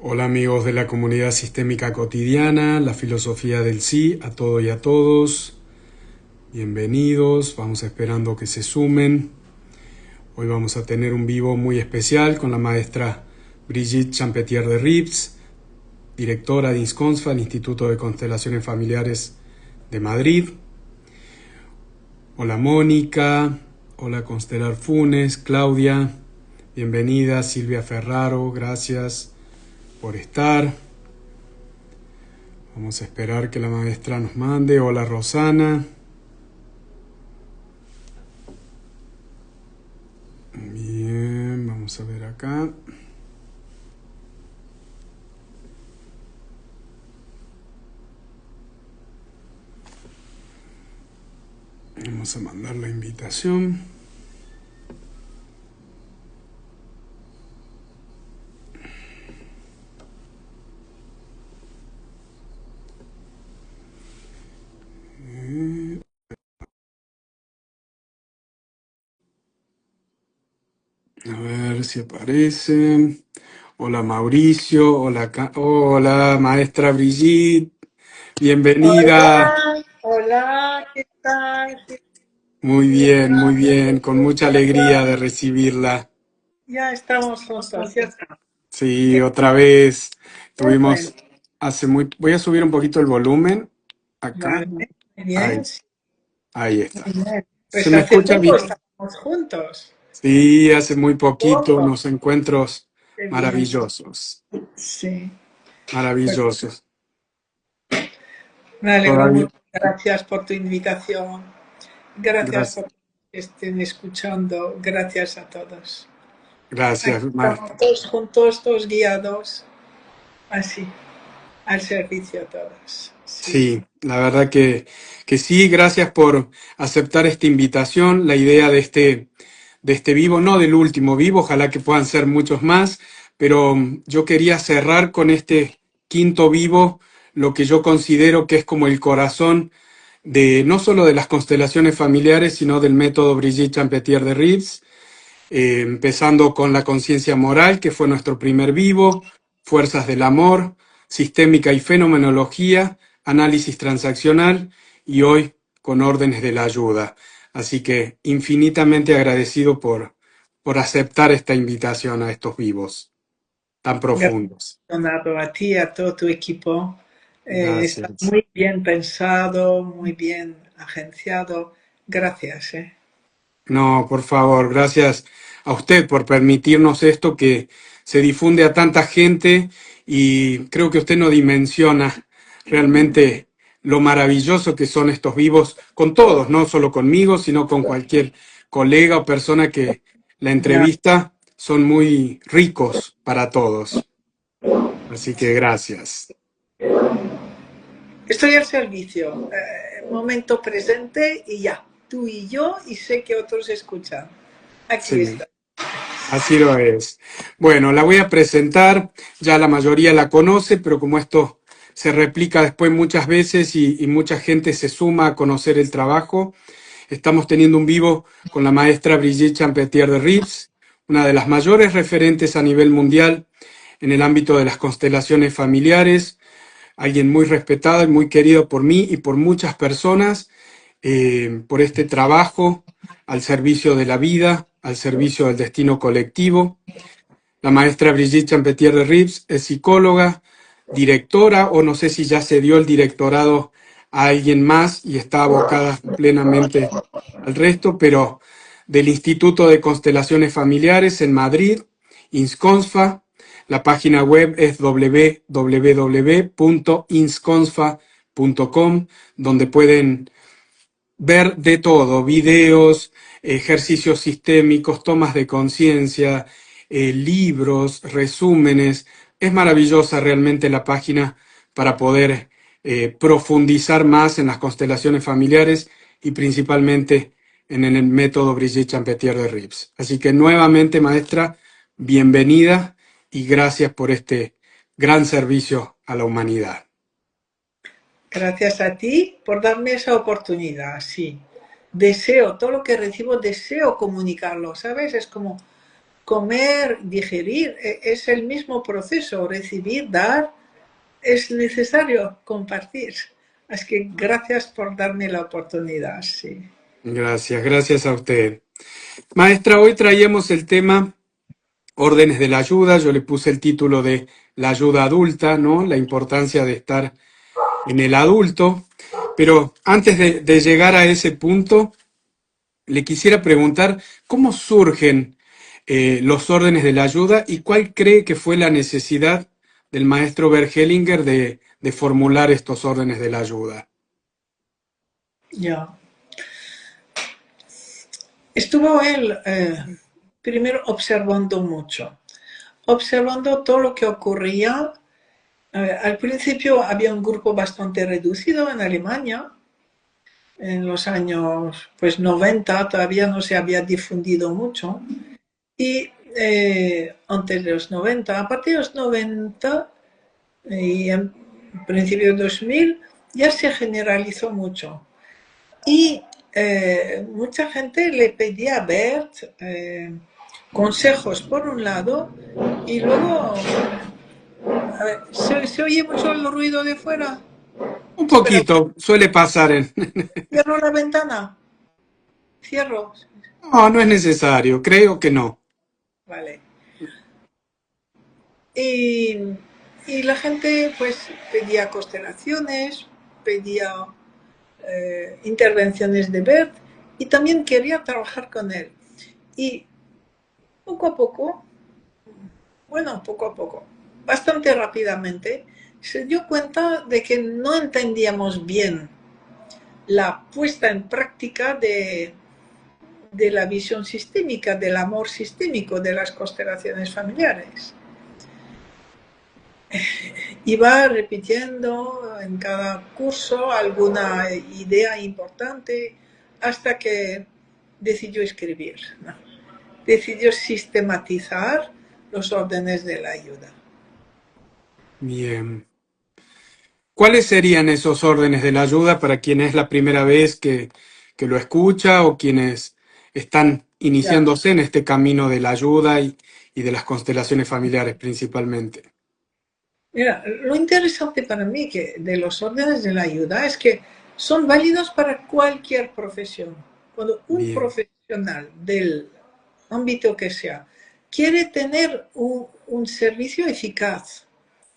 Hola amigos de la comunidad sistémica cotidiana, la filosofía del sí, a todo y a todos. Bienvenidos, vamos esperando que se sumen. Hoy vamos a tener un vivo muy especial con la maestra Brigitte Champetier de Rips, directora de INSCONSFA, el Instituto de Constelaciones Familiares de Madrid. Hola Mónica, hola Constelar Funes, Claudia, bienvenida, Silvia Ferraro, gracias por estar. Vamos a esperar que la maestra nos mande. Hola Rosana. Bien, vamos a ver acá. Vamos a mandar la invitación. A ver si aparece. Hola Mauricio. Hola maestra Brigitte. Bienvenida. Hola, hola, ¿qué tal? Muy bien. Con mucha alegría de recibirla. Ya estamos juntos, ¿cierto? Sí, otra vez. Qué bueno, Tuvimos hace muy... Voy a subir un poquito el volumen. Acá. vale, muy bien, Ahí, sí, ahí está. muy bien. ¿Se Pues me hace escucha poco bien? estábamos juntos. Sí, hace muy poquito Poco, unos encuentros qué bien, maravillosos, sí. Pues maravillosos. me alegro Todavía, mucho. Gracias por tu invitación. Gracias gracias, por que estén escuchando. Gracias a todos. Aquí gracias, estamos maestra. todos juntos, todos guiados, así, al servicio a todos. Sí, sí. Sí, la verdad que sí, gracias por aceptar esta invitación, la idea de este vivo, no del último vivo, ojalá que puedan ser muchos más, pero yo quería cerrar con este quinto vivo, lo que yo considero que es como el corazón de no solo de las constelaciones familiares, sino del método Brigitte Champetier de Rives, empezando con la conciencia moral, que fue nuestro primer vivo, fuerzas del amor, sistémica y fenomenología, análisis transaccional y hoy con órdenes de la ayuda. Así que infinitamente agradecido por aceptar esta invitación a estos vivos tan Gracias, profundos. Leonardo, a ti y a todo tu equipo. Está Gracias. muy bien pensado, muy bien agenciado. Gracias, ¿eh? No, por favor, gracias a usted por permitirnos esto que se difunde a tanta gente y creo que usted no dimensiona realmente lo maravilloso que son estos vivos con todos, no solo conmigo, sino con cualquier colega o persona que la Ya. entrevista, son muy ricos para todos. Así que gracias. Estoy al servicio. Momento presente y ya. Tú y yo y sé que otros escuchan. Aquí Sí. está. Así lo es. Bueno, la voy a presentar, ya la mayoría la conoce, pero como esto se replica después muchas veces y mucha gente se suma a conocer el trabajo, estamos teniendo un vivo con la maestra Brigitte Champetier de Rives, una de las mayores referentes a nivel mundial en el ámbito de las constelaciones familiares, alguien muy respetado y muy querido por mí y por muchas personas, por este trabajo al servicio de la vida, al servicio del destino colectivo. La maestra Brigitte Champetier de Rives es psicóloga, directora, o no sé si ya se dio el directorado a alguien más y está abocada plenamente al resto, pero del Instituto de Constelaciones Familiares en Madrid, INSCONSFA. La página web es www.insconsfa.com, donde pueden ver de todo, videos, ejercicios sistémicos, tomas de conciencia, libros, resúmenes. Es maravillosa realmente la página para poder profundizar más en las constelaciones familiares y principalmente en el método Brigitte Champetier de Rives. Así que nuevamente, maestra, bienvenida y gracias por este gran servicio a la humanidad. Gracias a ti por darme esa oportunidad. Sí. Deseo, todo lo que recibo, deseo comunicarlo, ¿sabes? Es como comer, digerir, es el mismo proceso, recibir, dar, es necesario compartir. Así que gracias por darme la oportunidad. Sí. Gracias, gracias a usted. Maestra, hoy traíamos el tema órdenes de la ayuda. Yo le puse el título de la ayuda adulta, ¿no? La importancia de estar en el adulto. Pero antes de llegar a ese punto, le quisiera preguntar cómo surgen los órdenes de la ayuda y cuál cree que fue la necesidad del maestro Bergelinger de formular estos órdenes de la ayuda. Ya. Estuvo él primero observando mucho, observando todo lo que ocurría. Al principio había un grupo bastante reducido en Alemania. En los años pues 90 todavía no se había difundido mucho. Y antes de los 90, a partir de los 90 y en principio de 2000, ya se generalizó mucho. Y mucha gente le pedía a Bert consejos por un lado y luego, a ver, ¿se oye mucho el ruido de fuera? Un Espera, poquito, suele pasar en... cierro la ventana, cierro, No, no es necesario, creo que no. vale. Y, y la gente pues pedía constelaciones, pedía intervenciones de Bert y también quería trabajar con él. Y poco a poco, bueno, poco a poco, bastante rápidamente, se dio cuenta de que no entendíamos bien la puesta en práctica de la visión sistémica, del amor sistémico, de las constelaciones familiares. Iba repitiendo en cada curso alguna idea importante hasta que decidió escribir, ¿no? Decidió sistematizar los órdenes de la ayuda. Bien. ¿Cuáles serían esos órdenes de la ayuda para quien es la primera vez que lo escucha o quienes están Ya. iniciándose en este camino de la ayuda y de las constelaciones familiares principalmente? Mira, lo interesante para mí que de los órdenes de la ayuda es que son válidos para cualquier profesión. Cuando un Bien, profesional del ámbito que sea quiere tener un servicio eficaz,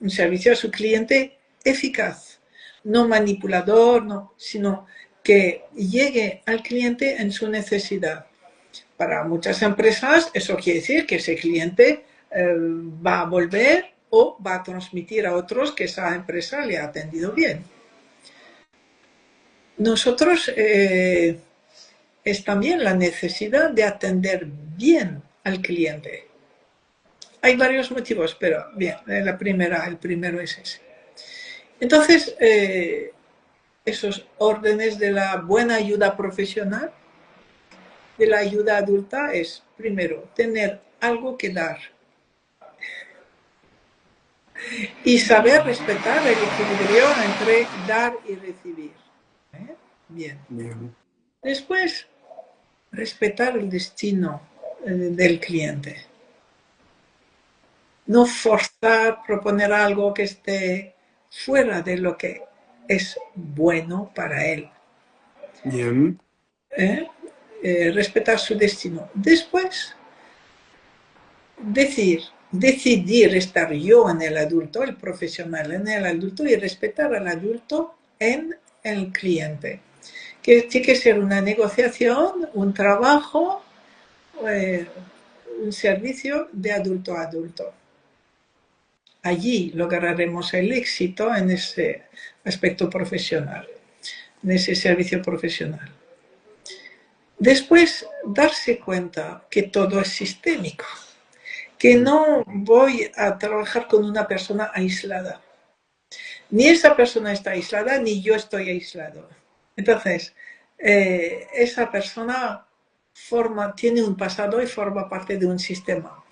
un servicio a su cliente eficaz, no manipulador, no, sino que llegue al cliente en su necesidad. Para muchas empresas eso quiere decir que ese cliente va a volver o va a transmitir a otros que esa empresa le ha atendido bien. Nosotros es también la necesidad de atender bien al cliente. Hay varios motivos, pero bien, el primero es ese. Entonces, esos órdenes de la buena ayuda profesional, de la ayuda adulta, es primero tener algo que dar y saber respetar el equilibrio entre dar y recibir. Bien. bien, Después, respetar el destino del cliente. No forzar, proponer algo que esté fuera de lo que es bueno para él. bien, ¿Eh? Respetar su destino. Después, decidir estar yo en el adulto, el profesional en el adulto y respetar al adulto en el cliente. Que tiene que ser una negociación, un trabajo, eh, un servicio de adulto a adulto. Allí lograremos el éxito en ese aspecto profesional, en ese servicio profesional. Después, darse cuenta que todo es sistémico, que no voy a trabajar con una persona aislada. Ni esa persona está aislada, ni yo estoy aislado. Entonces, esa persona tiene un pasado y forma parte de un sistema.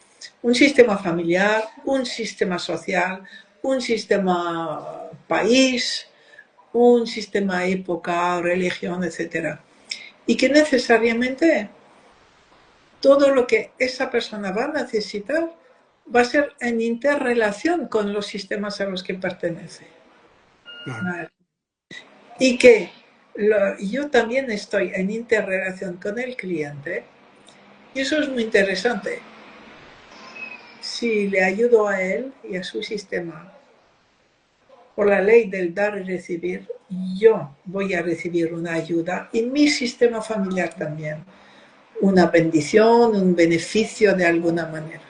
Un sistema familiar, un sistema social, un sistema país, un sistema época, religión, etc. Y que necesariamente todo lo que esa persona va a necesitar va a ser en interrelación con los sistemas a los que pertenece. Claro. ¿Vale? Y que yo también estoy en interrelación con el cliente, y eso es muy interesante. Si le ayudo a él y a su sistema por la ley del dar y recibir, yo voy a recibir una ayuda y mi sistema familiar también, una bendición, un beneficio de alguna manera.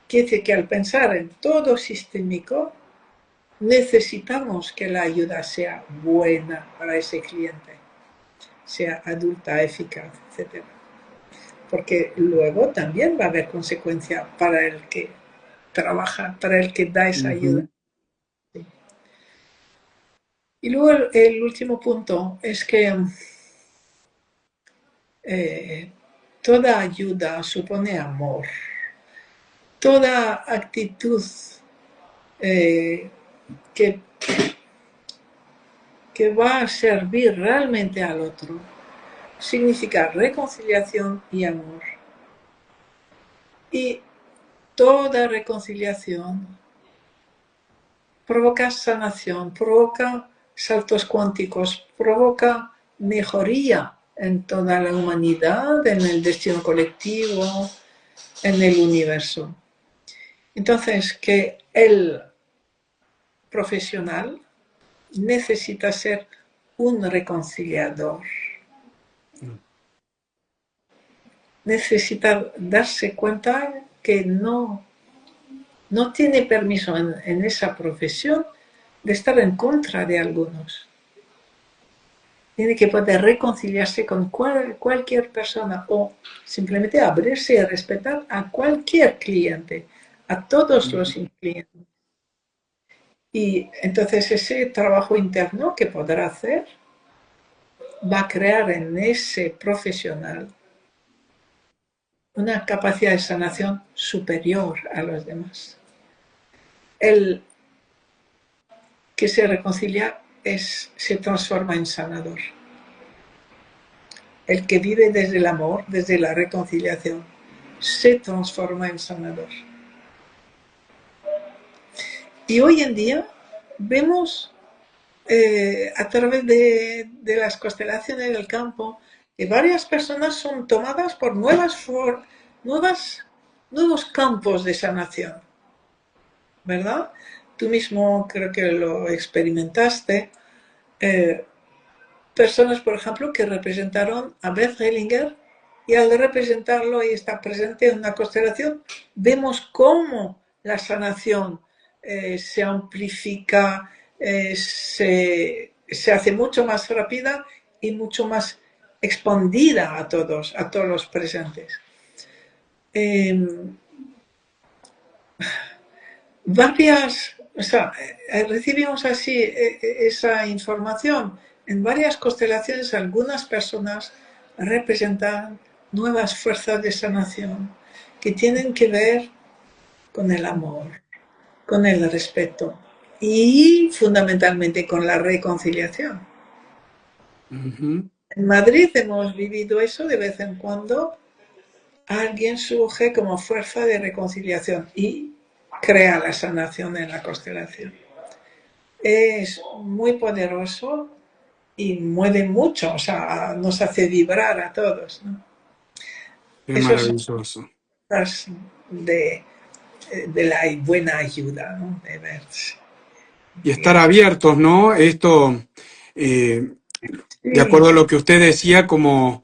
Quiere decir que al pensar en todo sistémico, necesitamos que la ayuda sea buena para ese cliente, sea adulta, eficaz, etc. Porque luego también va a haber consecuencia para el que trabaja, para el que da esa ayuda. Ujú. Sí. Y luego el último punto es que toda ayuda supone amor. Toda actitud eh, que, que va a servir realmente al otro significa reconciliación y amor. Y toda reconciliación provoca sanación, provoca saltos cuánticos, provoca mejoría en toda la humanidad, en el destino colectivo, en el universo. Entonces, que el profesional necesita ser un reconciliador, necesita darse cuenta que no tiene permiso en esa profesión de estar en contra de algunos. Tiene que poder reconciliarse con cualquier persona o simplemente abrirse y respetar a cualquier cliente, a todos los clientes. Y entonces ese trabajo interno que podrá hacer va a crear en ese profesional una capacidad de sanación superior a los demás. El que se reconcilia se transforma en sanador. El que vive desde el amor, desde la reconciliación, se transforma en sanador. Y hoy en día vemos a través de las constelaciones del campo que varias personas son tomadas por nuevos campos de sanación, ¿verdad? Tú mismo creo que lo experimentaste. Eh, Personas, por ejemplo, que representaron a Beth Hellinger y al representarlo y estar presente en una constelación, vemos cómo la sanación se amplifica, se hace mucho más rápida y mucho más expandida a todos los presentes. Recibimos así esa información. En varias constelaciones algunas personas representan nuevas fuerzas de sanación que tienen que ver con el amor, con el respeto y fundamentalmente con la reconciliación. Ujú. En Madrid hemos vivido eso de vez en cuando. Alguien surge como fuerza de reconciliación y crea la sanación en la constelación. Es muy poderoso y mueve mucho, o sea, nos hace vibrar a todos, ¿no? Qué Eso son maravilloso. cosas de la buena ayuda, ¿no? De ver. Y estar abiertos, ¿no? Esto, eh, de Sí, acuerdo a lo que usted decía, como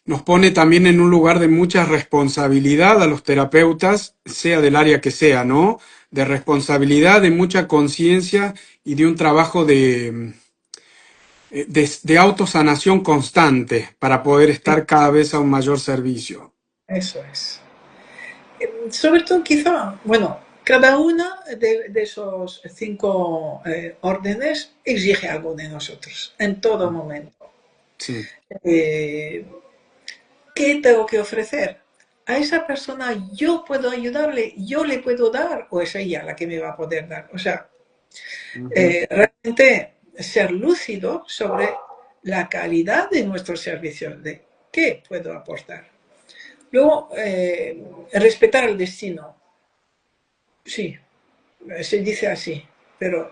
nos pone también en un lugar de mucha responsabilidad a los terapeutas, sea del área que sea, ¿no? De responsabilidad, de mucha conciencia y de un trabajo de autosanación constante para poder sí, estar cada vez a un mayor servicio. eso es. Sobre todo quizá, bueno, cada una de esos 5 órdenes exige algo de nosotros en todo momento. Sí, Eh, ¿Qué tengo que ofrecer? A esa persona yo puedo ayudarle, yo le puedo dar, o es ella la que me va a poder dar. O sea, ujú, realmente ser lúcido sobre la calidad de nuestros servicios, de qué puedo aportar. Luego, respetar el destino. Sí, se dice así, pero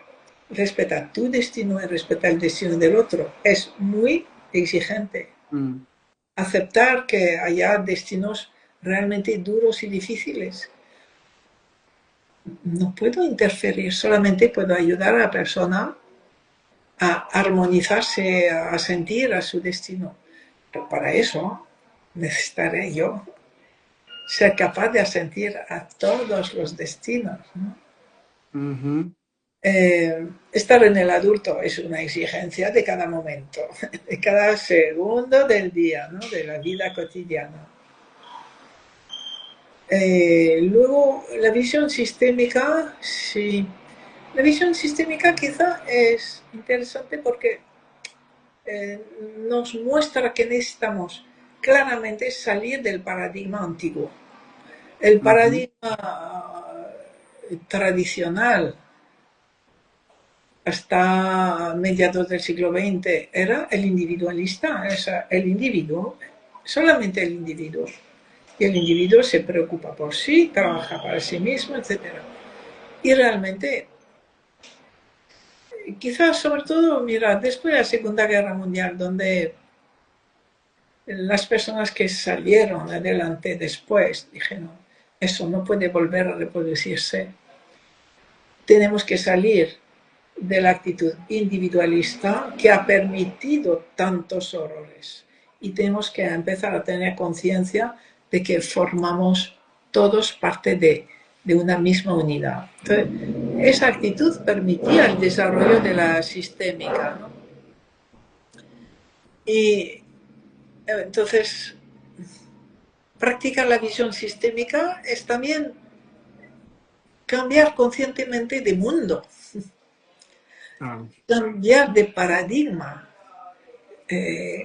respetar tu destino y respetar el destino del otro es muy exigente. Mm, Aceptar que haya destinos realmente duros y difíciles. No puedo interferir, solamente puedo ayudar a la persona a armonizarse, a sentir a su destino. Pero para eso necesitaré yo ser capaz de asentir a todos los destinos, ¿no? ujú. Estar en el adulto es una exigencia de cada momento, de cada segundo del día, ¿no? De la vida cotidiana. Luego, la visión sistémica, sí. La visión sistémica quizá es interesante porque nos muestra que necesitamos claramente salir del paradigma antiguo. El Ujú, paradigma tradicional hasta mediados del siglo XX era el individualista, el individuo, solamente el individuo. Y el individuo se preocupa por sí, trabaja para sí mismo, etc. Y realmente, quizás sobre todo, mira, después de la Segunda Guerra Mundial, donde las personas que salieron adelante después dijeron, eso no puede volver a reproducirse, tenemos que salir de la actitud individualista que ha permitido tantos horrores y tenemos que empezar a tener conciencia de que formamos todos parte de una misma unidad. Entonces, esa actitud permitía el desarrollo de la sistémica, ¿no? Y entonces, practicar la visión sistémica es también cambiar conscientemente de mundo, ah, cambiar de paradigma,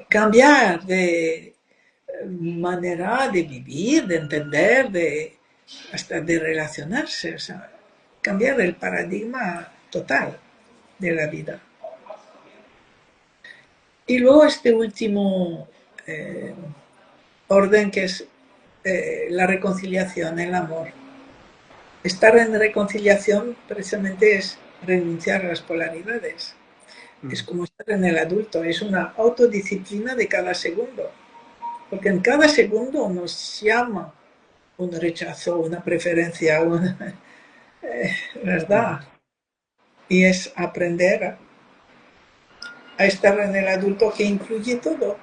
cambiar de manera de vivir, de entender, hasta de relacionarse, o sea, cambiar el paradigma total de la vida. Y luego este último eh, orden que es la reconciliación, el amor. Estar en reconciliación precisamente es renunciar a las polaridades. Es mm. como estar en el adulto, es una autodisciplina de cada segundo. Porque en cada segundo nos llama un rechazo, una preferencia, ¿verdad? Y es aprender a estar en el adulto que incluye todo,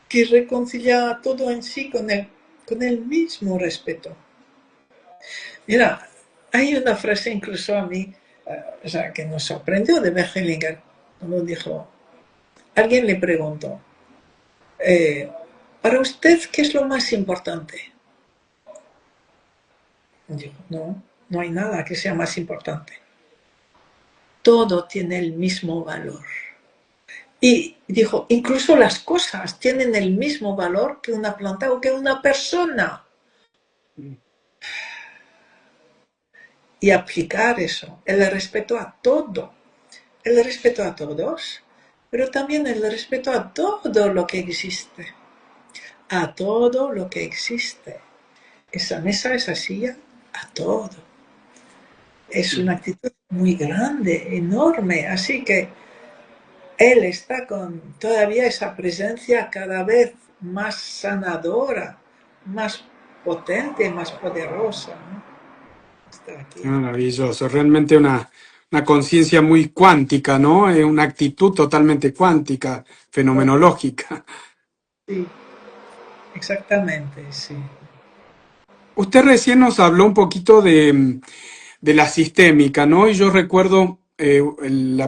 que reconcilia todo en sí con el mismo respeto. Mira, hay una frase incluso a mí, o sea, que nos sorprendió de Bergelinger, cuando dijo, alguien le preguntó, para usted, ¿qué es lo más importante? Y dijo, no, no hay nada que sea más importante. Todo tiene el mismo valor. Y dijo, incluso las cosas tienen el mismo valor que una planta o que una persona. Y aplicar eso, el respeto a todo, el respeto a todos, pero también el respeto a todo lo que existe, a todo lo que existe. Esa mesa, esa silla, a todo. Es una actitud muy grande, enorme, así que él está con todavía esa presencia cada vez más sanadora, más potente, más poderosa, ¿no? Está Qué aquí. maravilloso, realmente una conciencia muy cuántica, ¿no? Una actitud totalmente cuántica, fenomenológica. Sí, exactamente, sí. Usted recién nos habló un poquito de la sistémica, ¿no? Y yo recuerdo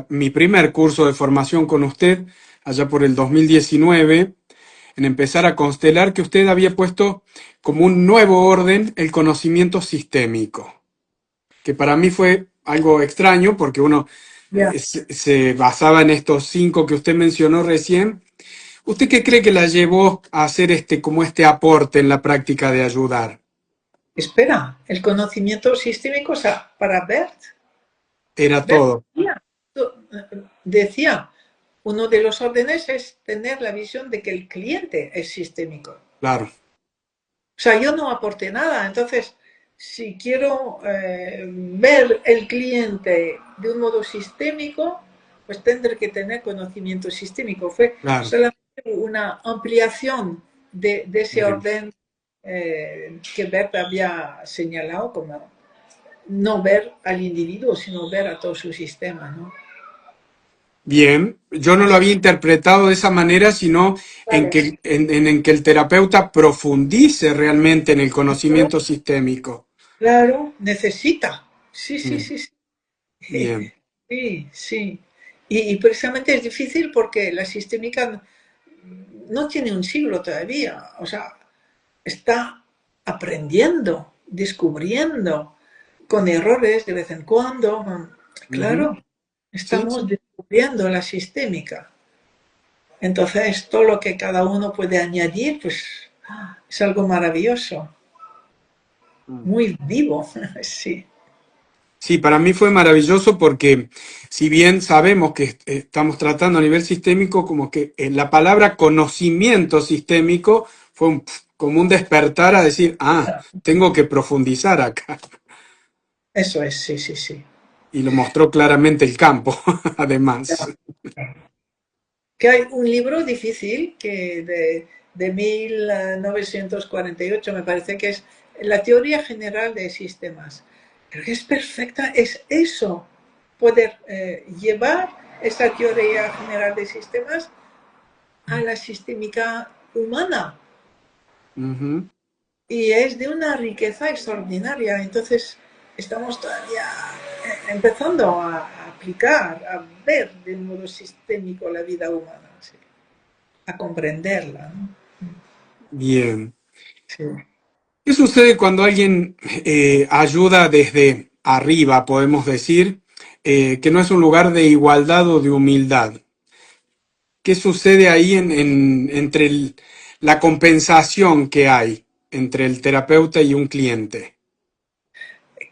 mi primer curso de formación con usted, allá por el 2019, en empezar a constelar, que usted había puesto como un nuevo orden el conocimiento sistémico, que para mí fue algo extraño porque uno Ya, se basaba en estos cinco que usted mencionó recién. ¿Usted qué cree que la llevó a hacer como este aporte en la práctica de ayudar? espera, el conocimiento sistémico, o sea, para Bert, Era Bert todo. decía, decía, uno de los órdenes es tener la visión de que el cliente es sistémico. claro, O sea, yo no aporté nada. Entonces, si quiero ver el cliente de un modo sistémico, pues tendré que tener conocimiento sistémico. Fue claro. solamente una ampliación de ese Bien. orden que Bert había señalado como no ver al individuo, sino ver a todo su sistema, ¿no? Bien, yo no lo Así, había interpretado de esa manera, sino en vale. que, en que el terapeuta profundice realmente en el conocimiento sistémico. Claro, necesita. Sí, sí, Mm, sí, sí. bien, Sí, sí. Y precisamente es difícil porque la sistémica no tiene un siglo todavía. O sea, está aprendiendo, descubriendo, con errores de vez en cuando. ujú, Claro, sí, estamos sí. descubriendo la sistémica. Entonces, todo lo que cada uno puede añadir, pues es algo maravilloso, Mm. muy vivo, sí. Sí, para mí fue maravilloso porque si bien sabemos que estamos tratando a nivel sistémico, como que la palabra conocimiento sistémico fue como un despertar a decir, ah, tengo que profundizar acá. Eso es, sí, sí, sí. Y lo mostró claramente el campo, además. Que hay un libro difícil que de 1948 me parece que es la teoría general de sistemas. Pero que es perfecta, es eso, poder llevar esa teoría general de sistemas a la sistémica humana. Ujú. Y es de una riqueza extraordinaria. Entonces, estamos todavía empezando a aplicar, a ver de un modo sistémico la vida humana, sí, a comprenderla, ¿no? Bien. Sí. ¿Qué sucede cuando alguien ayuda desde arriba, podemos decir, que no es un lugar de igualdad o de humildad? ¿Qué sucede ahí entre la compensación que hay entre el terapeuta y un cliente?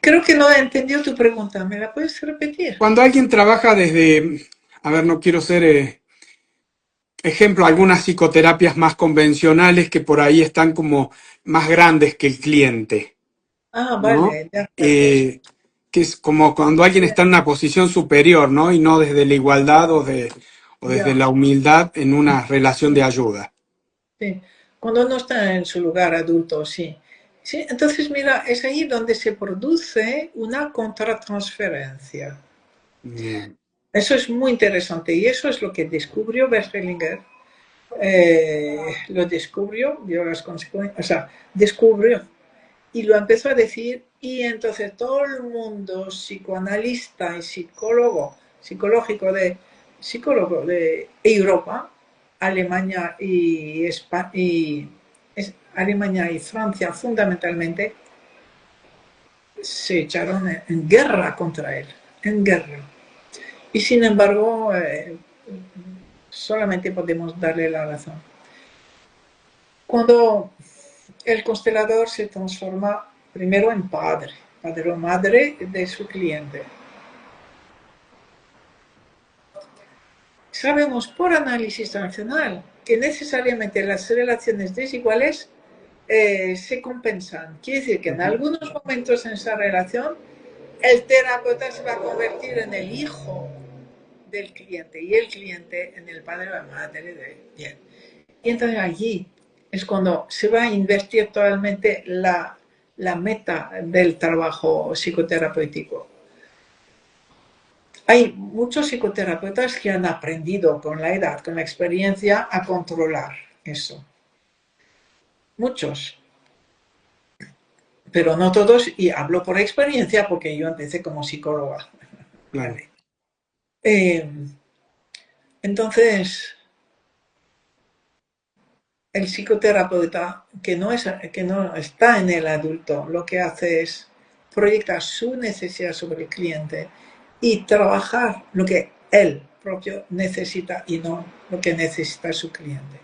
Creo que no he entendido tu pregunta. ¿Me la puedes repetir? Cuando alguien trabaja desde, a ver, no quiero ser ejemplo, algunas psicoterapias más convencionales que por ahí están como más grandes que el cliente, Ah, ¿no? vale, de acuerdo. Sí. Eh, que es como cuando alguien está en una posición superior, ¿no? Y no desde la igualdad o desde Ya, la humildad en una relación de ayuda. sí. Cuando uno está en su lugar adulto, sí. Sí, entonces mira, es ahí donde se produce una contratransferencia. Bien. Eso es muy interesante y eso es lo que descubrió Bergelinger. Lo descubrió, vio las consecuencias, o sea, descubrió y lo empezó a decir y entonces todo el mundo psicoanalista y psicólogo de Europa, Alemania y, Alemania y Francia fundamentalmente, se echaron en guerra contra él, en guerra. Y sin embargo, solamente podemos darle la razón. Cuando el constelador se transforma primero en padre, padre o madre de su cliente. Sabemos por análisis racional que necesariamente las relaciones desiguales se compensan. Quiere decir que en Ujú. algunos momentos en esa relación el terapeuta se va a convertir en el hijo del cliente y el cliente en el padre o la madre de bien. Y entonces allí es cuando se va a invertir totalmente la meta del trabajo psicoterapéutico. Hay muchos psicoterapeutas que han aprendido con la edad, con la experiencia, a controlar eso. Muchos, pero no todos, y hablo por experiencia porque yo empecé como psicóloga. Claro. Vale. Eh, entonces, el psicoterapeuta que no está en el adulto lo que hace es proyectar su necesidad sobre el cliente y trabajar lo que él propio necesita y no lo que necesita su cliente.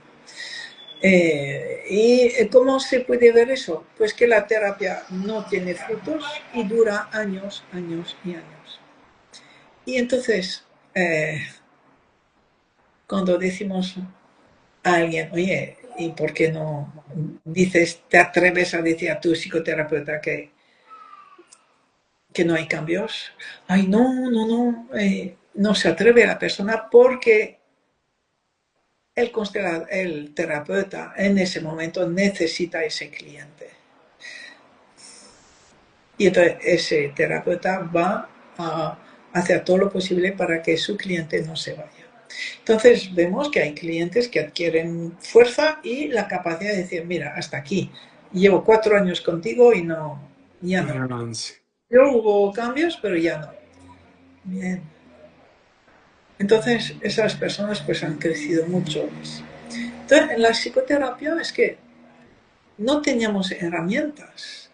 ¿Y cómo se puede ver eso? Pues que la terapia no tiene frutos y dura años, años y años. Y entonces, cuando decimos a alguien, oye, ¿y por qué no dices, te atreves a decir a tu psicoterapeuta que no hay cambios? Ay, no, no, no, no se atreve la persona porque el terapeuta en ese momento necesita a ese cliente. Y entonces ese terapeuta va a hacer todo lo posible para que su cliente no se vaya. Entonces vemos que hay clientes que adquieren fuerza y la capacidad de decir, mira, hasta aquí, llevo 4 años contigo y no, ya No hay no. avance. Yo hubo cambios, pero ya no. Bien. Entonces esas personas pues han crecido mucho. Entonces en la psicoterapia es que no teníamos herramientas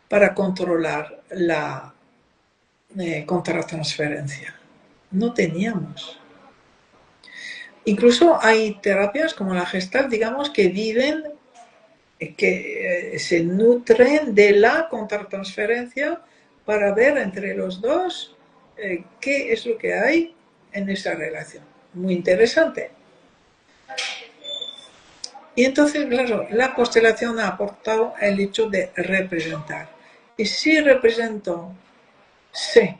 para controlar la contratransferencia. No teníamos. Incluso hay terapias como la Gestalt, digamos, que viven, que se nutren de la contratransferencia para ver entre los dos qué es lo que hay en esa relación. Muy interesante. Y entonces, claro, la constelación ha aportado el hecho de representar. Y si represento, sé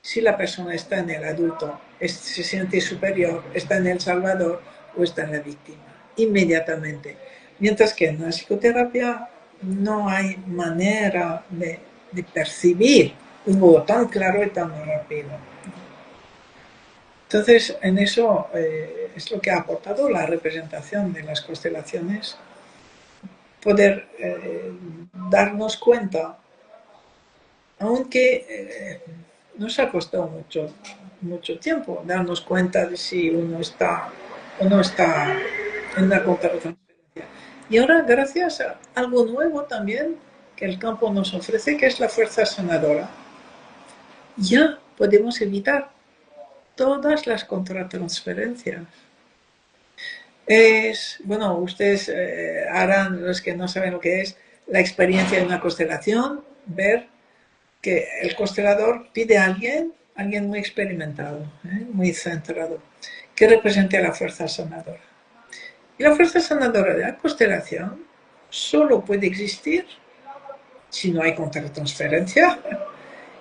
si la persona está en el adulto, se siente superior, está en el salvador o está en la víctima, inmediatamente. Mientras que en la psicoterapia no hay manera de percibir un modo tan claro y tan rápido. Entonces, en eso es lo que ha aportado la representación de las constelaciones, poder darnos cuenta, aunque nos ha costado mucho tiempo darnos cuenta de si uno está o no está en una contratransferencia. Y ahora, gracias a algo nuevo también que el campo nos ofrece, que es la fuerza sanadora, ya podemos evitar todas las contratransferencias. Bueno, ustedes harán, los que no saben lo que es, la experiencia de una constelación, ver que el constelador pide a alguien muy experimentado, muy centrado, que represente a la fuerza sanadora. Y la fuerza sanadora de la constelación solo puede existir si no hay contratransferencia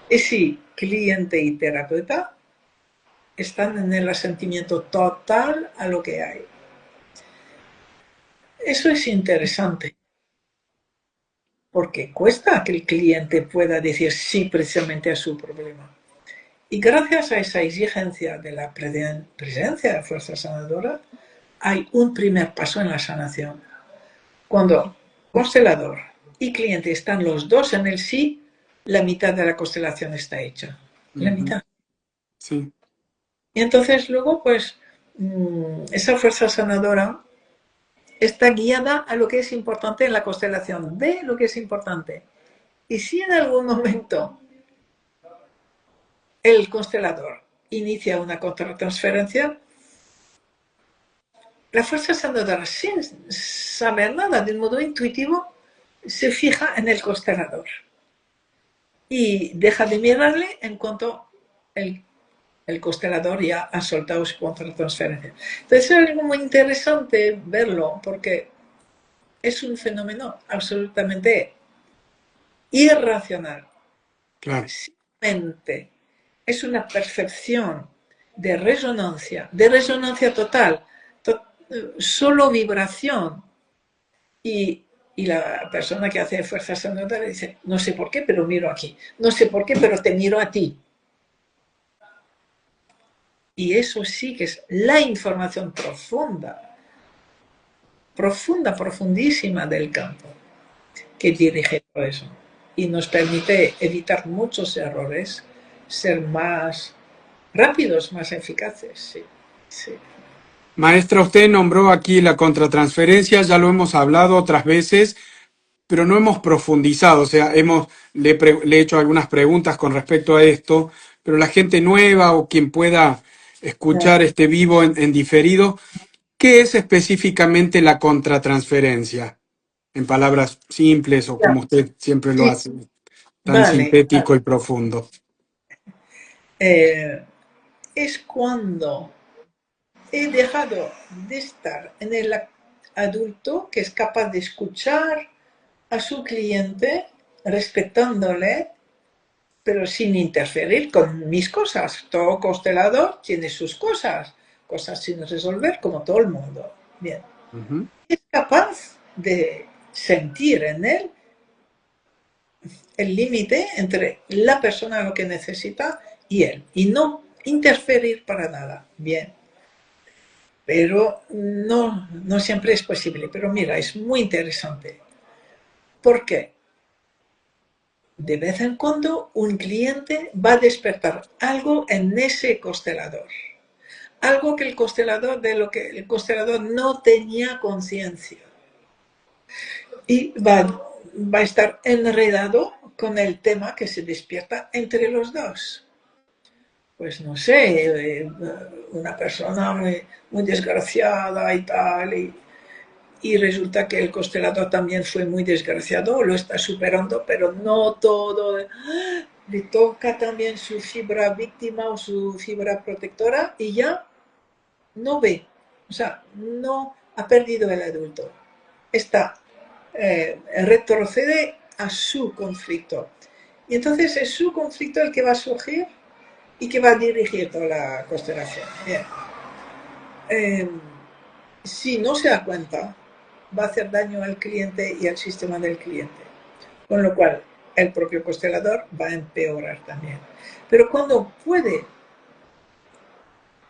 y si cliente y terapeuta están en el asentimiento total a lo que hay. Eso es interesante, porque cuesta que el cliente pueda decir sí precisamente a su problema. Y gracias a esa exigencia de la presencia de fuerza sanadora, hay un primer paso en la sanación. Cuando constelador y cliente están los dos en el sí, la mitad de la constelación está hecha. La Ujú. mitad. Sí. Y entonces luego, pues, esa fuerza sanadora está guiada a lo que es importante en la constelación. Ve lo que es importante. Y si en algún momento el constelador inicia una contratransferencia, la fuerza sanadora, sin saber nada, de un modo intuitivo, se fija en el constelador y deja de mirarle en cuanto el constelador ya ha soltado su contratransferencia. Entonces es algo muy interesante verlo porque es un fenómeno absolutamente irracional. Claro. Simplemente es una percepción de resonancia total, solo vibración. Y la persona que hace fuerza sanadora dice, no sé por qué, pero miro aquí. No sé por qué, pero te miro a ti. Y eso sí que es la información profunda, profunda, profundísima del campo, que dirige todo eso. Y nos permite evitar muchos errores, ser más rápidos, más eficaces. Sí, sí. Maestra, usted nombró aquí la contratransferencia, ya lo hemos hablado otras veces, pero no hemos profundizado, o sea, le he hecho algunas preguntas con respecto a esto, pero la gente nueva o quien pueda escuchar este vivo en diferido, ¿qué es específicamente la contratransferencia? En palabras simples o como usted siempre lo Sí, hace, tan vale. sintético y profundo. Eh, es cuando he dejado de estar en el adulto que es capaz de escuchar a su cliente, respetándole, pero sin interferir con mis cosas. Todo constelador tiene sus cosas, cosas sin resolver, como todo el mundo. Bien. Ujú. Es capaz de sentir en él el límite entre la persona lo que necesita y él, y no interferir para nada. Bien. Pero no siempre es posible. Pero mira, es muy interesante. ¿Por qué? De vez en cuando un cliente va a despertar algo en ese constelador. Algo que el constelador, de lo que el constelador no tenía conciencia. Y va a estar enredado con el tema que se despierta entre los dos. Pues no sé, una persona muy desgraciada y tal, y resulta que el constelador también fue muy desgraciado, lo está superando, pero no todo. Le toca también su fibra víctima o su fibra protectora y ya no ve. O sea, no ha perdido el adulto. Está, retrocede a su conflicto. Y entonces es su conflicto el que va a surgir y que va a dirigir toda la constelación. Bien. Eh, si no se da cuenta, va a hacer daño al cliente y al sistema del cliente. Con lo cual, el propio constelador va a empeorar también. Pero cuando puede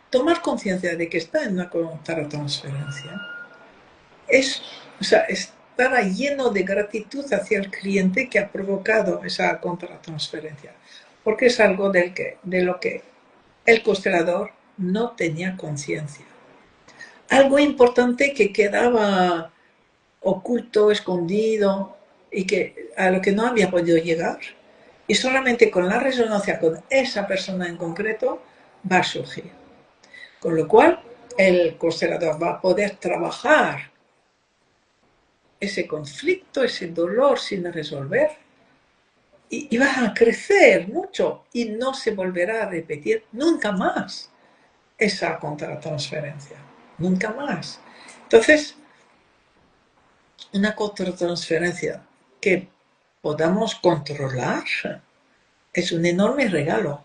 tomar conciencia de que está en una contratransferencia, es, o sea, estará lleno de gratitud hacia el cliente que ha provocado esa contratransferencia, porque es algo de lo que el constelador no tenía conciencia. Algo importante que quedaba oculto, escondido, y que a lo que no había podido llegar. Y solamente con la resonancia con esa persona en concreto va a surgir. Con lo cual, el constelador va a poder trabajar ese conflicto, ese dolor sin resolver, y va a crecer mucho y no se volverá a repetir nunca más esa contratransferencia. Nunca más. Entonces, una contratransferencia que podamos controlar es un enorme regalo,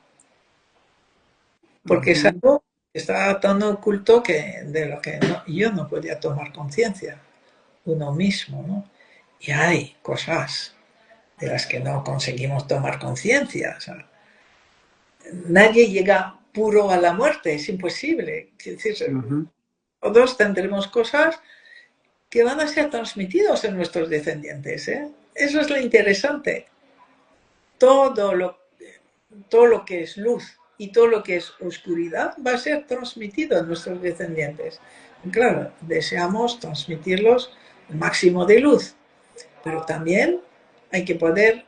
porque es Ujú. algo que está tan oculto que de lo que yo no podía tomar conciencia, uno mismo, ¿no? Y hay cosas de las que no conseguimos tomar conciencia. O sea, nadie llega puro a la muerte, es imposible. Es decir, Ujú. todos tendremos cosas que van a ser transmitidos en nuestros descendientes. ¿Eh? Eso es lo interesante. Todo lo, todo lo que es luz y todo lo que es oscuridad va a ser transmitido a nuestros descendientes. Y claro, deseamos transmitirlos el máximo de luz, pero también hay que poder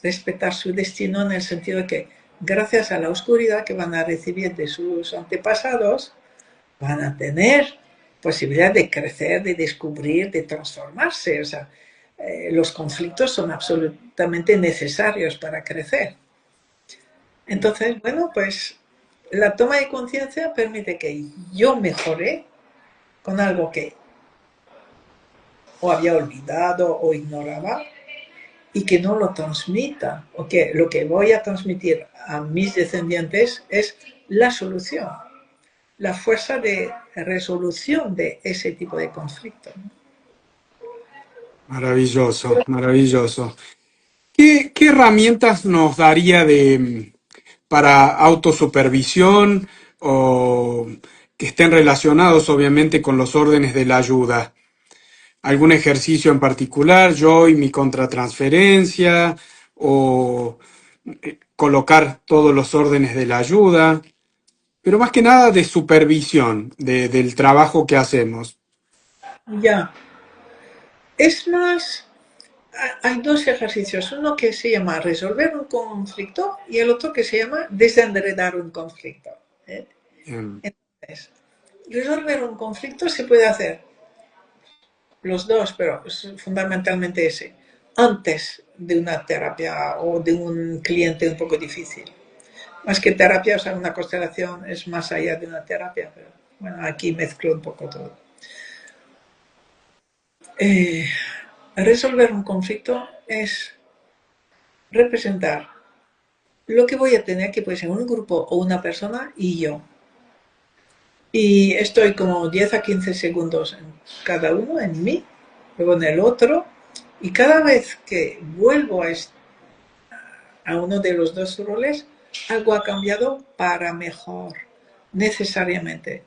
respetar su destino en el sentido de que gracias a la oscuridad que van a recibir de sus antepasados, van a tener posibilidad de crecer, de descubrir, de transformarse. O sea, los conflictos son absolutamente necesarios para crecer. Entonces, bueno, pues la toma de conciencia permite que yo mejore con algo que o había olvidado o ignoraba y que no lo transmita, o que lo que voy a transmitir a mis descendientes es la solución, la fuerza de resolución de ese tipo de conflicto. Maravilloso, maravilloso. ¿Qué herramientas nos daría para autosupervisión o que estén relacionados obviamente con los órdenes de la ayuda? ¿Algún ejercicio en particular, yo y mi contratransferencia, o colocar todos los órdenes de la ayuda? Pero más que nada de supervisión del trabajo que hacemos. Ya, es más, hay dos ejercicios, uno que se llama resolver un conflicto y el otro que se llama desenredar un conflicto. ¿Eh? Em, Entonces, resolver un conflicto se puede hacer los dos, pero es fundamentalmente ese, antes de una terapia o de un cliente un poco difícil. más que terapia, o sea, una constelación es más allá de una terapia, pero bueno, aquí mezclo un poco todo. Eh, Resolver un conflicto es representar lo que voy a tener, que puede ser un grupo o una persona y yo. Y estoy como 10 a 15 segundos en cada uno, en mí, luego en el otro, y cada vez que vuelvo a uno de los dos roles, algo ha cambiado para mejor, necesariamente.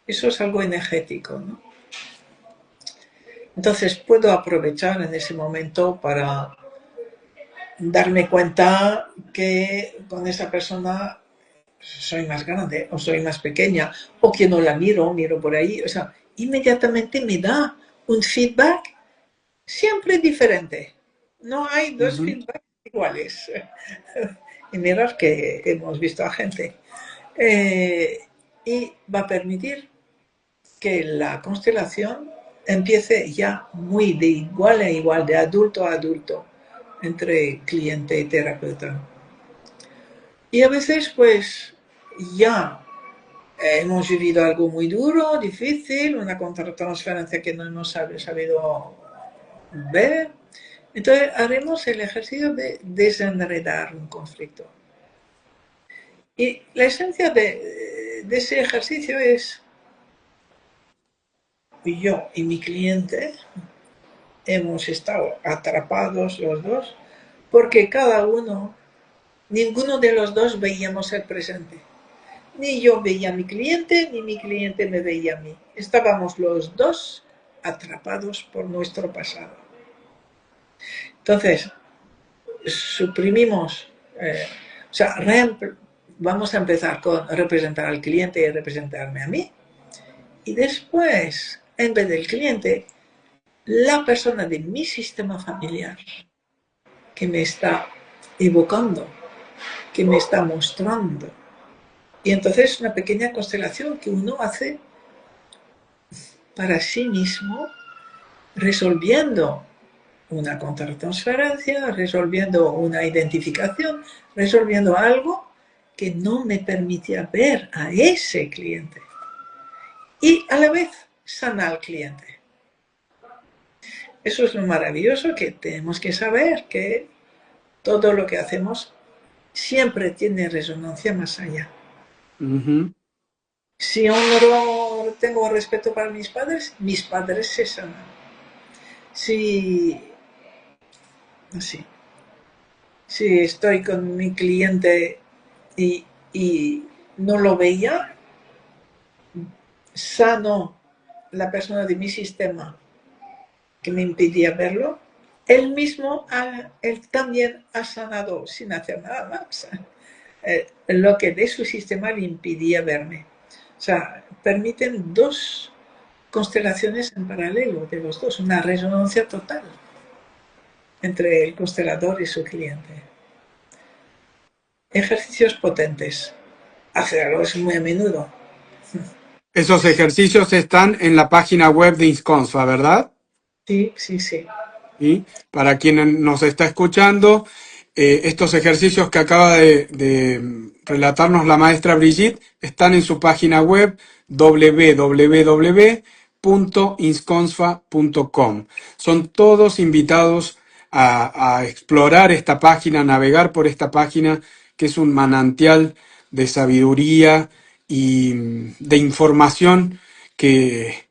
Eso es algo energético, ¿no? Entonces puedo aprovechar en ese momento para darme cuenta que con esa persona soy más grande o soy más pequeña, o que no la miro, miro por ahí, o sea, inmediatamente me da un feedback siempre diferente. No hay dos Ujú. feedbacks iguales. Y mirar que hemos visto a gente. Eh, y va a permitir que la constelación empiece ya muy de igual a igual, de adulto a adulto, entre cliente y terapeuta. Y a veces, pues, ya hemos vivido algo muy duro, difícil, una contratransferencia que no hemos sabido ver. Entonces haremos el ejercicio de desenredar un conflicto. Y la esencia de ese ejercicio es yo y mi cliente hemos estado atrapados los dos porque cada uno, ninguno de los dos veíamos el presente. Ni yo veía a mi cliente, ni mi cliente me veía a mí. Estábamos los dos atrapados por nuestro pasado. Entonces, suprimimos, o sea, vamos a empezar con representar al cliente y representarme a mí. Y después, en vez del cliente, la persona de mi sistema familiar que me está evocando, que me está mostrando. Y entonces una pequeña constelación que uno hace para sí mismo, resolviendo una contratransferencia, resolviendo una identificación, resolviendo algo que no me permitía ver a ese cliente. Y a la vez sana al cliente. Eso es lo maravilloso, que tenemos que saber que todo lo que hacemos siempre tiene resonancia más allá. Ujú. Si honro, tengo respeto para mis padres se sanan. Si, sí, si estoy con mi cliente y, y no lo veía, sano la persona de mi sistema que me impedía verlo, él también ha sanado sin hacer nada más lo que de su sistema le impedía verme. O sea, permiten dos constelaciones en paralelo de los dos, una resonancia total entre el constelador y su cliente. Ejercicios potentes. Hacerlos muy a menudo. Esos ejercicios están en la página web de Insconfa, ¿verdad? Sí, sí, sí. Y para quien nos está escuchando, estos ejercicios que acaba de relatarnos la maestra Brigitte están en su página web www.insconsfa.com. Son todos invitados a explorar esta página, a navegar por esta página, que es un manantial de sabiduría y de información que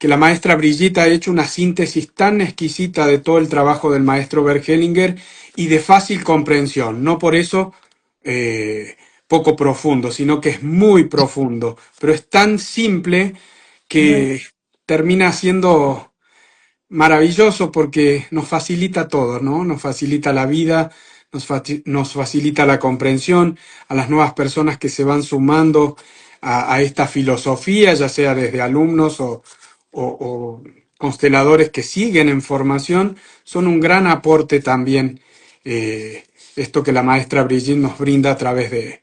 la maestra Brigitte ha hecho una síntesis tan exquisita de todo el trabajo del maestro Bert Hellinger y de fácil comprensión. No por eso poco profundo, sino que es muy profundo, pero es tan simple que termina siendo maravilloso porque nos facilita todo, ¿no? Nos facilita la vida, nos facilita la comprensión a las nuevas personas que se van sumando a esta filosofía, ya sea desde alumnos o consteladores que siguen en formación, son un gran aporte también esto que la maestra Brigitte nos brinda a través de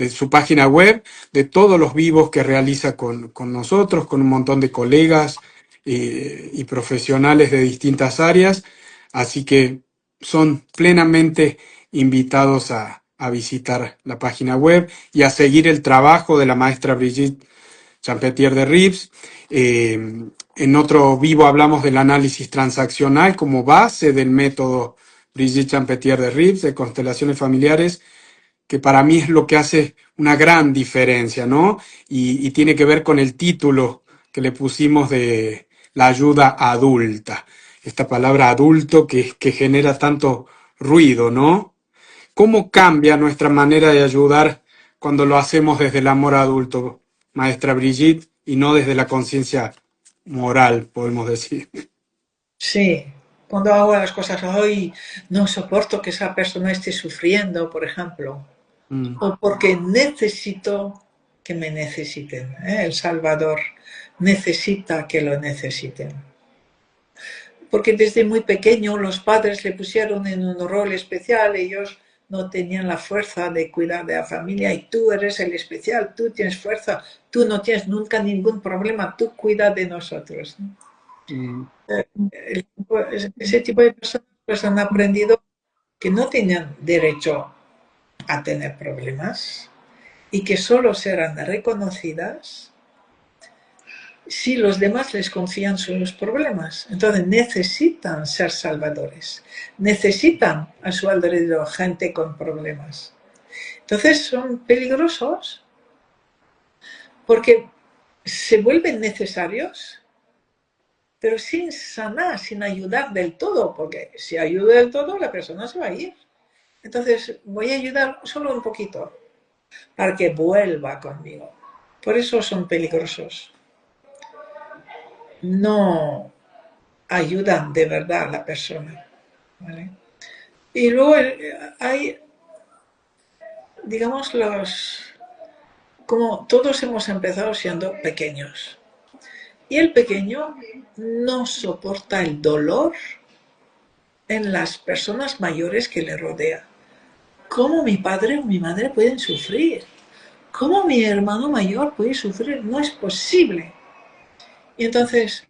su página web, de todos los vivos que realiza con nosotros, con un montón de colegas y profesionales de distintas áreas, así que son plenamente invitados a visitar la página web y a seguir el trabajo de la maestra Brigitte Champetier de Rives. En otro vivo hablamos del análisis transaccional como base del método Brigitte Champetier de Rives de constelaciones familiares, que para mí es lo que hace una gran diferencia, ¿no? Y tiene que ver con el título que le pusimos de la ayuda adulta. Esta palabra adulto que genera tanto ruido, ¿no? ¿Cómo cambia nuestra manera de ayudar cuando lo hacemos desde el amor adulto, maestra Brigitte, y no desde la conciencia moral, podemos decir? Sí, cuando hago las cosas hoy, no soporto que esa persona esté sufriendo, por ejemplo, Mm, o porque necesito que me necesiten. ¿Eh? El Salvador necesita que lo necesiten. Porque desde muy pequeño los padres le pusieron en un rol especial, ellos no tenían la fuerza de cuidar de la familia y tú eres el especial, tú tienes fuerza, tú no tienes nunca ningún problema, tú cuida de nosotros. ¿No? mm, Ese tipo de personas pues han aprendido que no tenían derecho a tener problemas y que solo serán reconocidas si los demás les confían sus problemas. Entonces necesitan ser salvadores, necesitan a su alrededor gente con problemas. Entonces son peligrosos porque se vuelven necesarios, pero sin sanar, sin ayudar del todo, porque si ayuda del todo la persona se va a ir. Entonces voy a ayudar solo un poquito para que vuelva conmigo. Por eso son peligrosos. No ayudan de verdad a la persona. ¿Vale? Y luego hay, digamos, como todos hemos empezado siendo pequeños. Y el pequeño no soporta el dolor en las personas mayores que le rodean. ¿Cómo mi padre o mi madre pueden sufrir? ¿Cómo mi hermano mayor puede sufrir? No es posible. Y entonces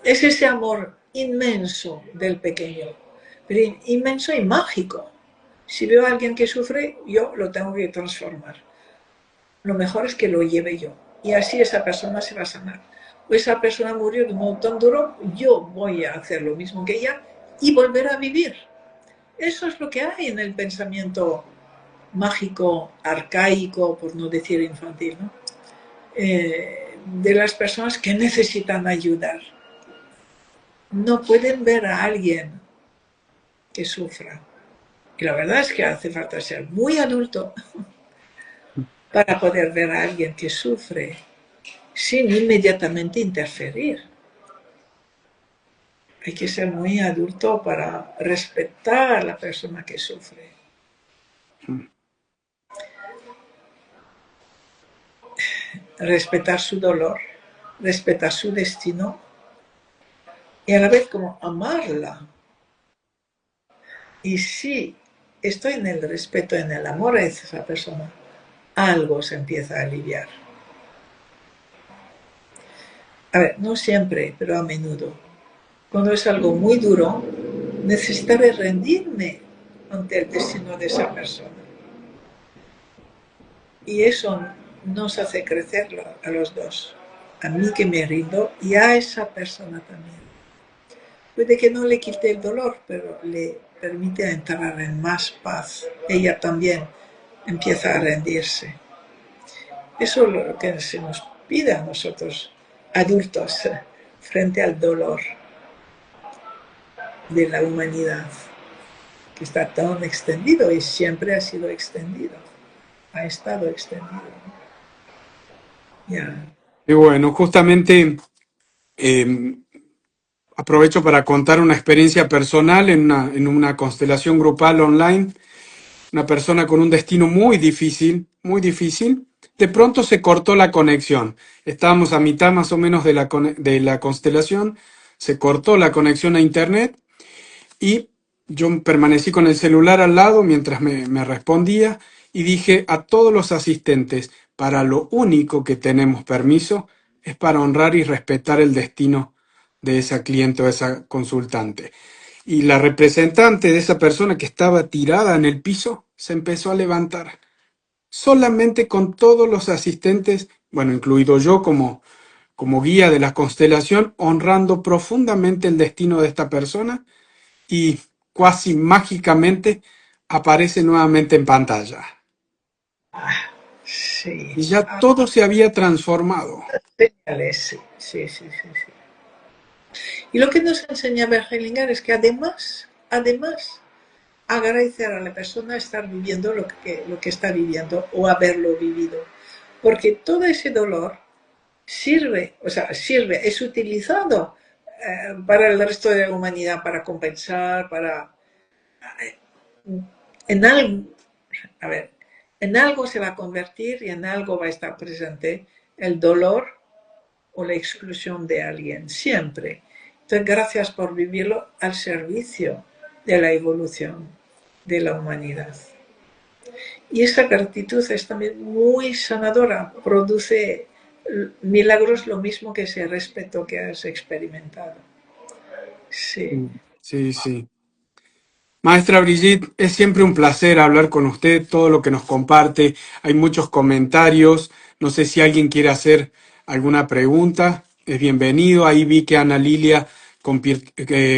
es ese amor inmenso del pequeño, pero inmenso y mágico. Si veo a alguien que sufre, yo lo tengo que transformar. Lo mejor es que lo lleve yo. Y así esa persona se va a sanar. O esa persona murió de un modo tan duro, yo voy a hacer lo mismo que ella y volver a vivir. Eso es lo que hay en el pensamiento mágico, arcaico, por no decir infantil, ¿no? De las personas que necesitan ayudar. No pueden ver a alguien que sufra. Y la verdad es que hace falta ser muy adulto para poder ver a alguien que sufre sin inmediatamente interferir. Hay que ser muy adulto para respetar a la persona que sufre. mm. Respetar su dolor, respetar su destino y a la vez como amarla. Y si estoy en el respeto, en el amor a esa persona, algo se empieza a aliviar. A ver, no siempre, pero a menudo. Cuando es algo muy duro, necesitaré rendirme ante el destino de esa persona. Y eso nos hace crecer a los dos. A mí que me rindo y a esa persona también. Puede que no le quite el dolor, pero le permite entrar en más paz. Ella también empieza a rendirse. Eso es lo que se nos pide a nosotros, adultos, frente al dolor de la humanidad, que está tan extendido y siempre ha sido extendido, ha estado extendido. Ya. Y bueno, justamente eh, aprovecho para contar una experiencia personal en una constelación grupal online. Una persona con un destino muy difícil, de pronto se cortó la conexión. Estábamos a mitad más o menos de la constelación, se cortó la conexión a internet y yo permanecí con el celular al lado mientras me respondía y dije a todos los asistentes, para lo único que tenemos permiso es para honrar y respetar el destino de esa cliente o esa consultante. y la representante de esa persona que estaba tirada en el piso se empezó a levantar, solamente con todos los asistentes, bueno, incluido yo como guía de la constelación, honrando profundamente el destino de esta persona y casi mágicamente aparece nuevamente en pantalla. Sí. Y ya todo se había transformado. Señales, sí, sí, sí, sí, sí. Y lo que nos enseña Bergelinger es que además, agradecer a la persona estar viviendo lo que está viviendo o haberlo vivido. Porque todo ese dolor sirve, o sea, sirve, es utilizado para el resto de la humanidad, para compensar, para... En algo, a ver, en algo se va a convertir y en algo va a estar presente el dolor o la exclusión de alguien, siempre. Entonces, gracias por vivirlo al servicio de la evolución de la humanidad. Y esa gratitud es también muy sanadora, produce milagros lo mismo que ese respeto que has experimentado. Sí. Sí, sí. Maestra Brigitte, es siempre un placer hablar con usted, todo lo que nos comparte. Hay muchos comentarios. No sé si alguien quiere hacer alguna pregunta. Es bienvenido. Ahí vi que Ana Lilia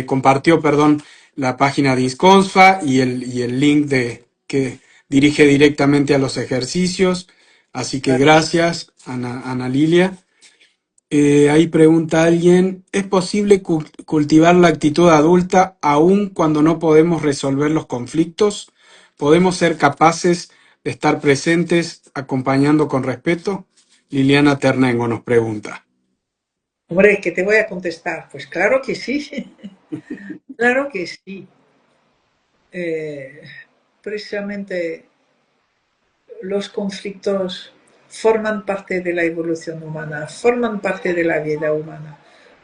compartió, perdón, la página de ISCONSFA y el link que dirige directamente a los ejercicios. Así que gracias, Ana Lilia. Ahí pregunta alguien, ¿es posible cultivar la actitud adulta aun cuando no podemos resolver los conflictos? ¿Podemos ser capaces de estar presentes acompañando con respeto? Liliana Ternengo nos pregunta. Hombre, ¿qué te voy a contestar? Pues claro que sí, claro que sí. Eh, Precisamente los conflictos forman parte de la evolución humana, forman parte de la vida humana.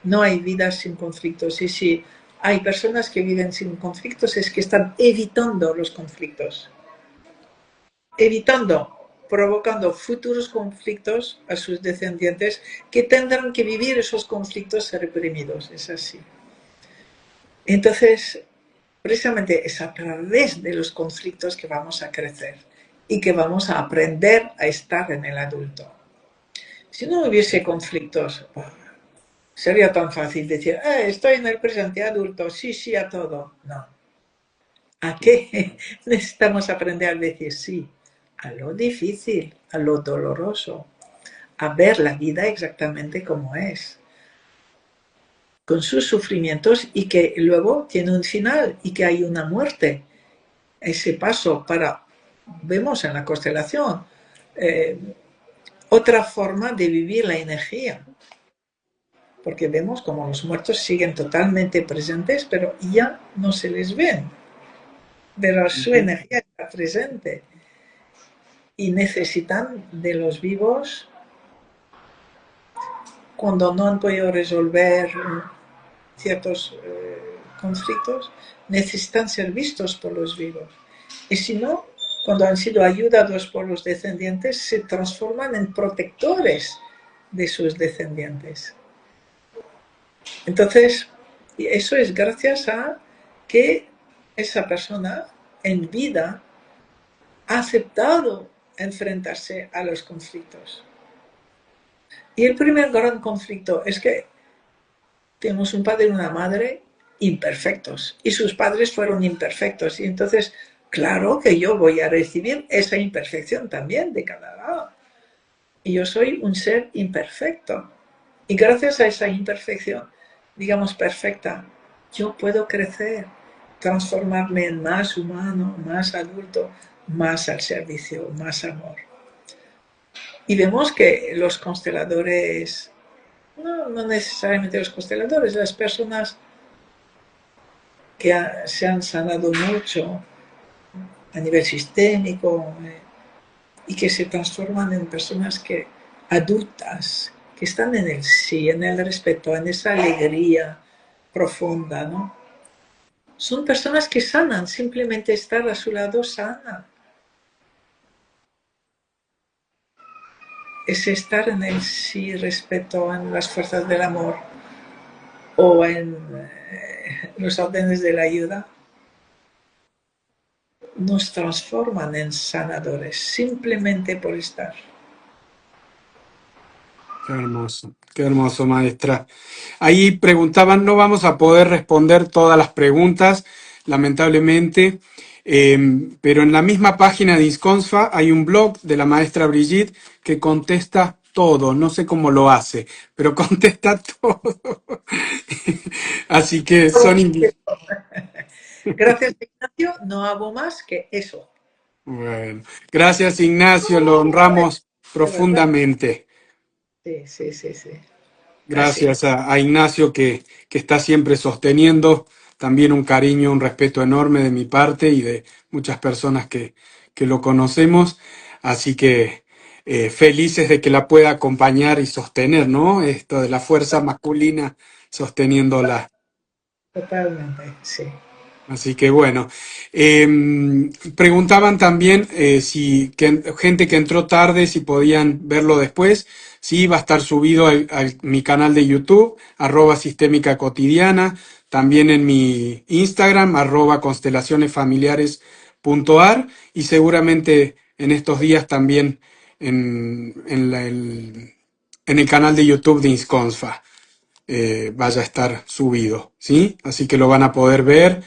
No hay vida sin conflictos. Y si hay personas que viven sin conflictos es que están evitando los conflictos, evitando, provocando futuros conflictos a sus descendientes que tendrán que vivir esos conflictos reprimidos. Es así. Entonces, precisamente es a través de los conflictos que vamos a crecer y que vamos a aprender a estar en el adulto. Si no hubiese conflictos, sería tan fácil decir, estoy en el presente adulto, sí, sí a todo. No. ¿A qué? Necesitamos aprender a decir sí, a lo difícil, a lo doloroso, a ver la vida exactamente como es, con sus sufrimientos y que luego tiene un final y que hay una muerte. Ese paso para, vemos en la constelación, eh, otra forma de vivir la energía, porque vemos como los muertos siguen totalmente presentes, pero ya no se les ven, pero su energía está presente y necesitan de los vivos cuando no han podido resolver ciertos conflictos, necesitan ser vistos por los vivos. Y si no, cuando han sido ayudados por los descendientes, se transforman en protectores de sus descendientes. Entonces, eso es gracias a que esa persona en vida ha aceptado enfrentarse a los conflictos. Y el primer gran conflicto es que tenemos un padre y una madre imperfectos y sus padres fueron imperfectos y entonces claro que yo voy a recibir esa imperfección también de cada lado y yo soy un ser imperfecto y gracias a esa imperfección digamos perfecta yo puedo crecer, transformarme en más humano, más adulto, más al servicio, más amor. Y vemos que los consteladores, no necesariamente los consteladores, las personas que se han sanado mucho a nivel sistémico y que se transforman en personas que adultas, que están en el sí, en el respeto, en esa alegría profunda, ¿no? Son personas que sanan, simplemente estar a su lado sana. Es estar en el sí, respeto, en las fuerzas del amor o los órdenes de la ayuda nos transforman en sanadores simplemente por estar. qué hermoso, maestra. Ahí preguntaban, no vamos a poder responder todas las preguntas, lamentablemente, pero en la misma página de ISCONSFA hay un blog de la maestra Brigitte que contesta todo, no sé cómo lo hace, pero contesta todo. Así que son... Gracias, Ignacio, no hago más que eso. Bueno, gracias Ignacio, lo honramos De verdad. profundamente. Sí, sí, sí, sí. Así. Gracias a Ignacio que está siempre sosteniendo, también un cariño, un respeto enorme de mi parte y de muchas personas que lo conocemos, así que felices de que la pueda acompañar y sostener, ¿no? Esto de la fuerza masculina sosteniéndola. Totalmente, sí. Así que bueno, preguntaban también si gente que entró tarde, si podían verlo después. Sí, va a estar subido mi canal de YouTube, @sistémica cotidiana, también en mi Instagram, @constelacionesfamiliares.ar y seguramente en estos días también en el canal de YouTube de Insconsfa vaya a estar subido, ¿sí? Así que lo van a poder ver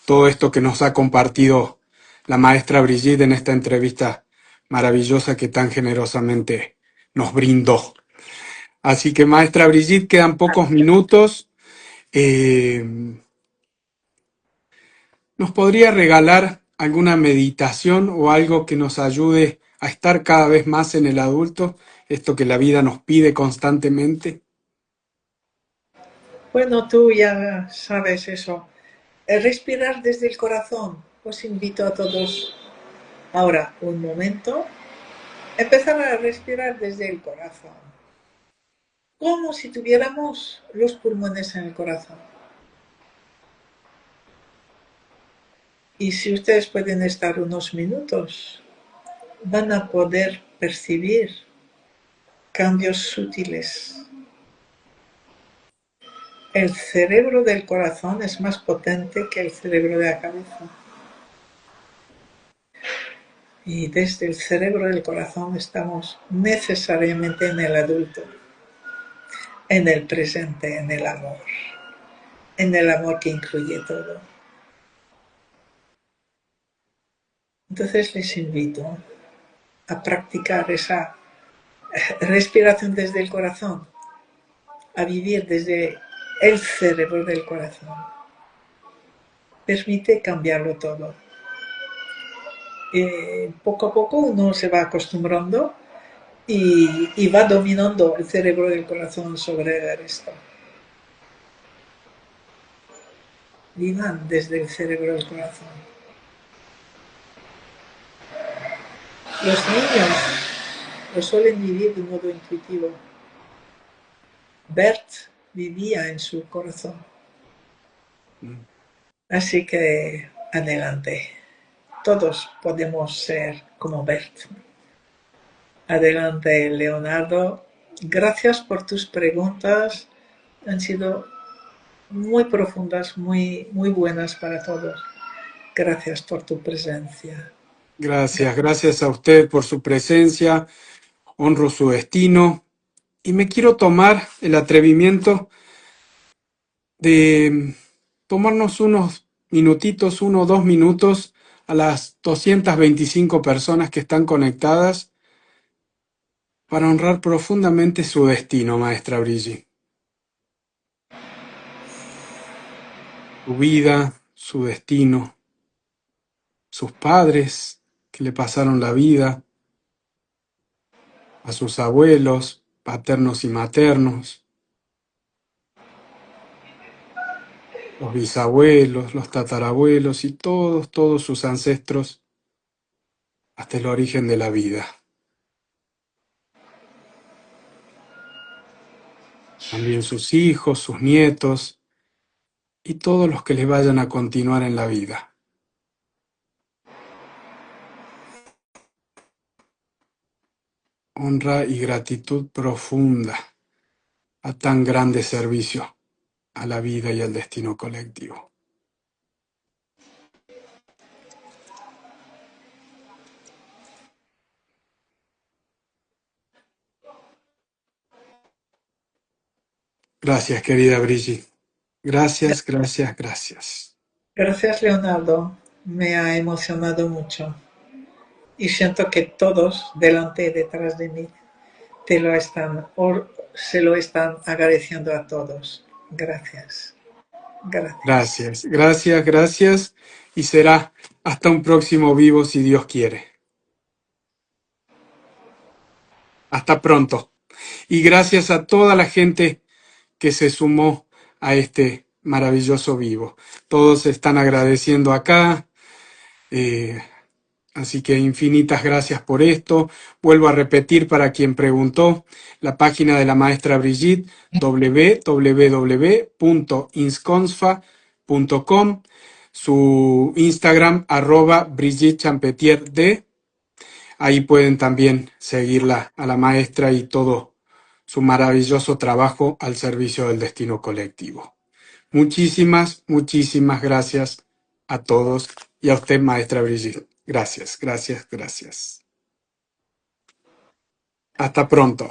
todo esto que nos ha compartido la maestra Brigitte en esta entrevista maravillosa que tan generosamente nos brindó. Así que, maestra Brigitte, quedan pocos minutos. Eh, ¿Nos podría regalar alguna meditación o algo que nos ayude a estar cada vez más en el adulto? Esto que la vida nos pide constantemente. Bueno, tú ya sabes eso. Respirar desde el corazón. Os invito a todos ahora un momento. Empezar a respirar desde el corazón. Como si tuviéramos los pulmones en el corazón. Y si ustedes pueden estar unos minutos, van a poder percibir cambios sutiles. El cerebro del corazón es más potente que el cerebro de la cabeza. Y desde el cerebro del corazón estamos necesariamente en el adulto, en el presente, en el amor que incluye todo. Entonces les invito a practicar esa respiración desde el corazón, a vivir desde el cerebro del corazón. Permite cambiarlo todo. Poco a poco uno se va acostumbrando y va dominando el cerebro del corazón sobre el resto. Vivan desde el cerebro del corazón. Los niños lo suelen vivir de un modo intuitivo. Bert vivía en su corazón. Así que adelante. Todos podemos ser como Bert. Adelante, Leonardo. Gracias por tus preguntas. Han sido muy profundas, muy, muy buenas para todos. Gracias por tu presencia. Gracias, gracias a usted por su presencia. Honro su destino y me quiero tomar el atrevimiento de tomarnos unos minutitos, 1 o 2 minutos a las 225 personas que están conectadas para honrar profundamente su destino, maestra Brigitte. Su vida, su destino, sus padres que le pasaron la vida, a sus abuelos, paternos y maternos, los bisabuelos, los tatarabuelos y todos, todos sus ancestros hasta el origen de la vida. También sus hijos, sus nietos y todos los que les vayan a continuar en la vida. Honra y gratitud profunda a tan grande servicio. a la vida y al destino colectivo. Gracias, querida Brigitte. Gracias, gracias, gracias. Gracias, Leonardo. Me ha emocionado mucho. Y siento que todos, delante y detrás de mí, te lo están, o se lo están agradeciendo a todos. Gracias. Gracias. Gracias, gracias, gracias. Y será hasta un próximo vivo si Dios quiere. Hasta pronto. Y gracias a toda la gente que se sumó a este maravilloso vivo. Todos están agradeciendo acá. Así que infinitas gracias por esto. Vuelvo a repetir para quien preguntó, la página de la maestra Brigitte, www.insconsfa.com, su Instagram, @BrigitteChampetierD. Ahí pueden también seguirla a la maestra y todo su maravilloso trabajo al servicio del destino colectivo. Muchísimas, muchísimas gracias a todos y a usted, maestra Brigitte. Gracias, gracias, gracias. Hasta pronto.